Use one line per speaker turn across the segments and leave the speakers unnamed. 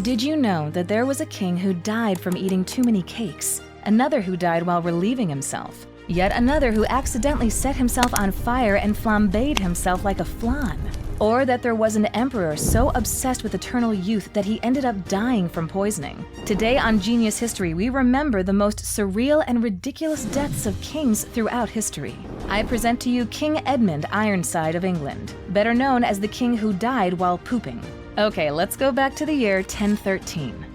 Did you know that there was a king who died from eating too many cakes, another who died while relieving himself, yet another who accidentally set himself on fire and flambéed himself like a flan? Or that there was an emperor so obsessed with eternal youth that he ended up dying from poisoning? Today on Genius History, we remember the most surreal and ridiculous deaths of kings throughout history. I present to you King Edmund Ironside of England, better known as the king who died while pooping. Okay, let's go back to the year 1013.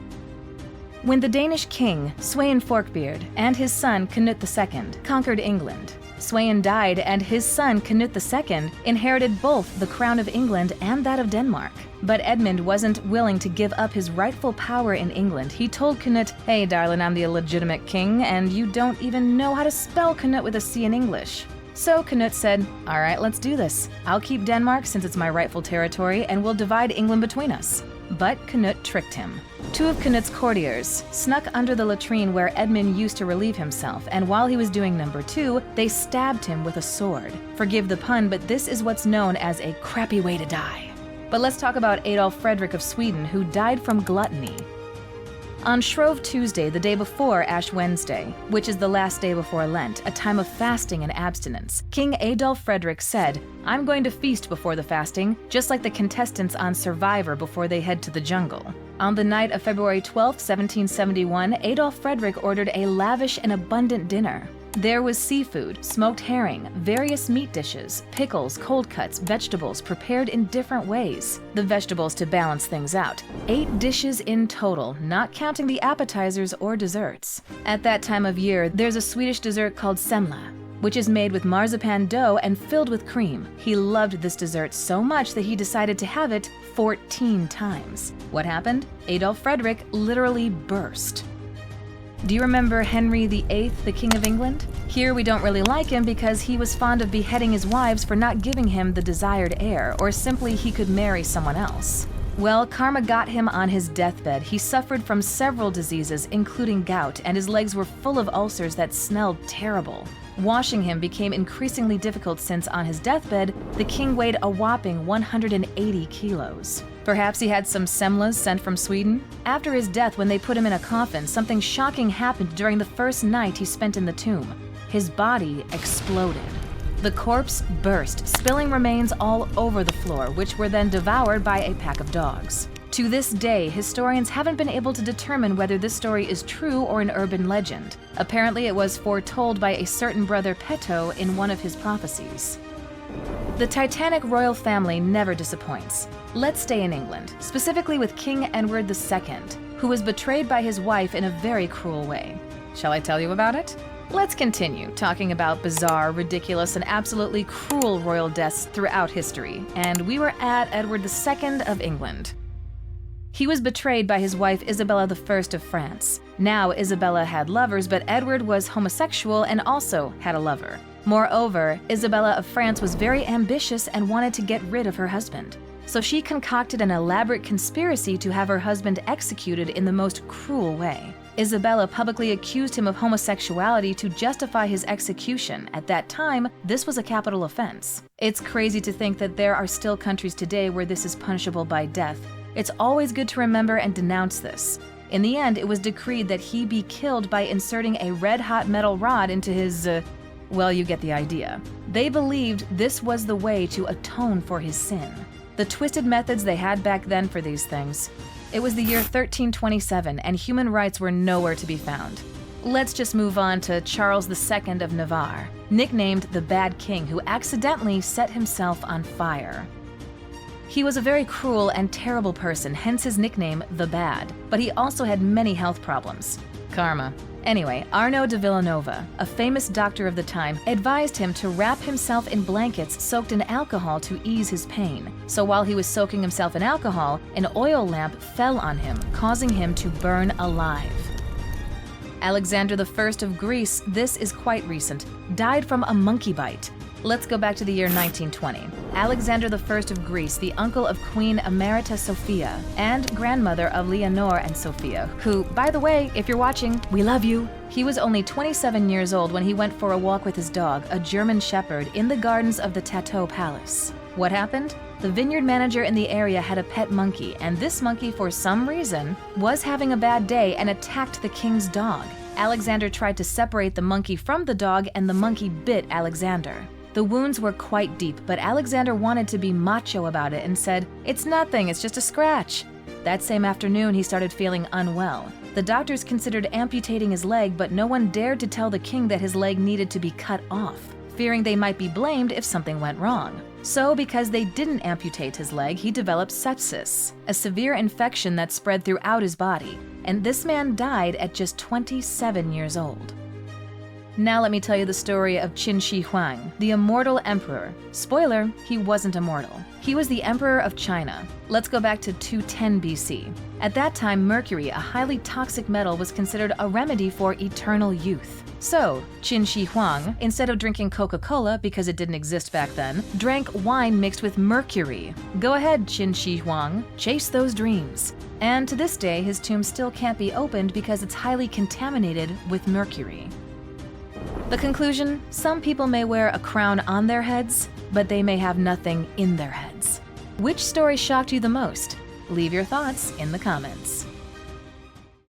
When the Danish king, Sweyn Forkbeard, and his son Canute II conquered England, Sweyn died and his son Canute II inherited both the crown of England and that of Denmark. But Edmund wasn't willing to give up his rightful power in England. He told Canute, "Hey darling, I'm the illegitimate king and you don't even know how to spell Canute with a C in English." So Canute said, "All right, let's do this. I'll keep Denmark since it's my rightful territory and we'll divide England between us." But Canute tricked him. Two of Canute's courtiers snuck under the latrine where Edmund used to relieve himself, and while he was doing number two, they stabbed him with a sword. Forgive the pun, but this is what's known as a crappy way to die. But let's talk about Adolf Frederick of Sweden, who died from gluttony. On Shrove Tuesday, the day before Ash Wednesday, which is the last day before Lent, a time of fasting and abstinence, King Adolf Frederick said, "I'm going to feast before the fasting, just like the contestants on Survivor before they head to the jungle." On the night of February 12, 1771, Adolf Frederick ordered a lavish and abundant dinner. There was seafood, smoked herring, various meat dishes, pickles, cold cuts, vegetables prepared in different ways. The vegetables to balance things out. 8 dishes in total, not counting the appetizers or desserts. At that time of year, there's a Swedish dessert called semla, which is made with marzipan dough and filled with cream. He loved this dessert so much that he decided to have it 14 times. What happened? Adolf Frederick literally burst. Do you remember Henry VIII, the King of England? Here we don't really like him because he was fond of beheading his wives for not giving him the desired heir, or simply he could marry someone else. Well, karma got him on his deathbed. He suffered from several diseases, including gout, and his legs were full of ulcers that smelled terrible. Washing him became increasingly difficult since on his deathbed, the king weighed a whopping 180 kilos. Perhaps he had some semlas sent from Sweden? After his death, when they put him in a coffin, something shocking happened during the first night he spent in the tomb. His body exploded. The corpse burst, spilling remains all over the floor, which were then devoured by a pack of dogs. To this day, historians haven't been able to determine whether this story is true or an urban legend. Apparently, it was foretold by a certain brother Petto in one of his prophecies. The Titanic royal family never disappoints. Let's stay in England, specifically with King Edward II, who was betrayed by his wife in a very cruel way. Shall I tell you about it? Let's continue talking about bizarre, ridiculous, and absolutely cruel royal deaths throughout history, and we were at Edward II of England. He was betrayed by his wife Isabella of France. Now, Isabella had lovers, but Edward was homosexual and also had a lover. Moreover, Isabella of France was very ambitious and wanted to get rid of her husband. So she concocted an elaborate conspiracy to have her husband executed in the most cruel way. Isabella publicly accused him of homosexuality to justify his execution. At that time, this was a capital offense. It's crazy to think that there are still countries today where this is punishable by death. It's always good to remember and denounce this. In the end, it was decreed that he be killed by inserting a red-hot metal rod into his, well, you get the idea. They believed this was the way to atone for his sin. The twisted methods they had back then for these things. It was the year 1327, and human rights were nowhere to be found. Let's just move on to Charles II of Navarre, nicknamed the Bad King, who accidentally set himself on fire. He was a very cruel and terrible person, hence his nickname, the Bad, but he also had many health problems. Karma. Anyway, Arnaud de Villanova, a famous doctor of the time, advised him to wrap himself in blankets soaked in alcohol to ease his pain. So while he was soaking himself in alcohol, an oil lamp fell on him, causing him to burn alive. Alexander I of Greece, this is quite recent, died from a monkey bite. Let's go back to the year 1920. Alexander I of Greece, the uncle of Queen Emerita Sophia and grandmother of Leonor and Sophia, who, by the way, if you're watching, we love you. He was only 27 years old when he went for a walk with his dog, a German Shepherd, in the gardens of the Tateau Palace. What happened? The vineyard manager in the area had a pet monkey, and this monkey, for some reason, was having a bad day and attacked the king's dog. Alexander tried to separate the monkey from the dog, and the monkey bit Alexander. The wounds were quite deep, but Alexander wanted to be macho about it and said, "It's nothing, it's just a scratch." That same afternoon, he started feeling unwell. The doctors considered amputating his leg, but no one dared to tell the king that his leg needed to be cut off, fearing they might be blamed if something went wrong. So, because they didn't amputate his leg, he developed sepsis, a severe infection that spread throughout his body, and this man died at just 27 years old. Now let me tell you the story of Qin Shi Huang, the Immortal Emperor. Spoiler, he wasn't immortal. He was the Emperor of China. Let's go back to 210 BC. At that time, mercury, a highly toxic metal, was considered a remedy for eternal youth. So, Qin Shi Huang, instead of drinking Coca-Cola because it didn't exist back then, drank wine mixed with mercury. Go ahead, Qin Shi Huang, chase those dreams. And to this day, his tomb still can't be opened because it's highly contaminated with mercury. The conclusion: some people may wear a crown on their heads, but they may have nothing in their heads. Which story shocked you the most? Leave your thoughts in the comments.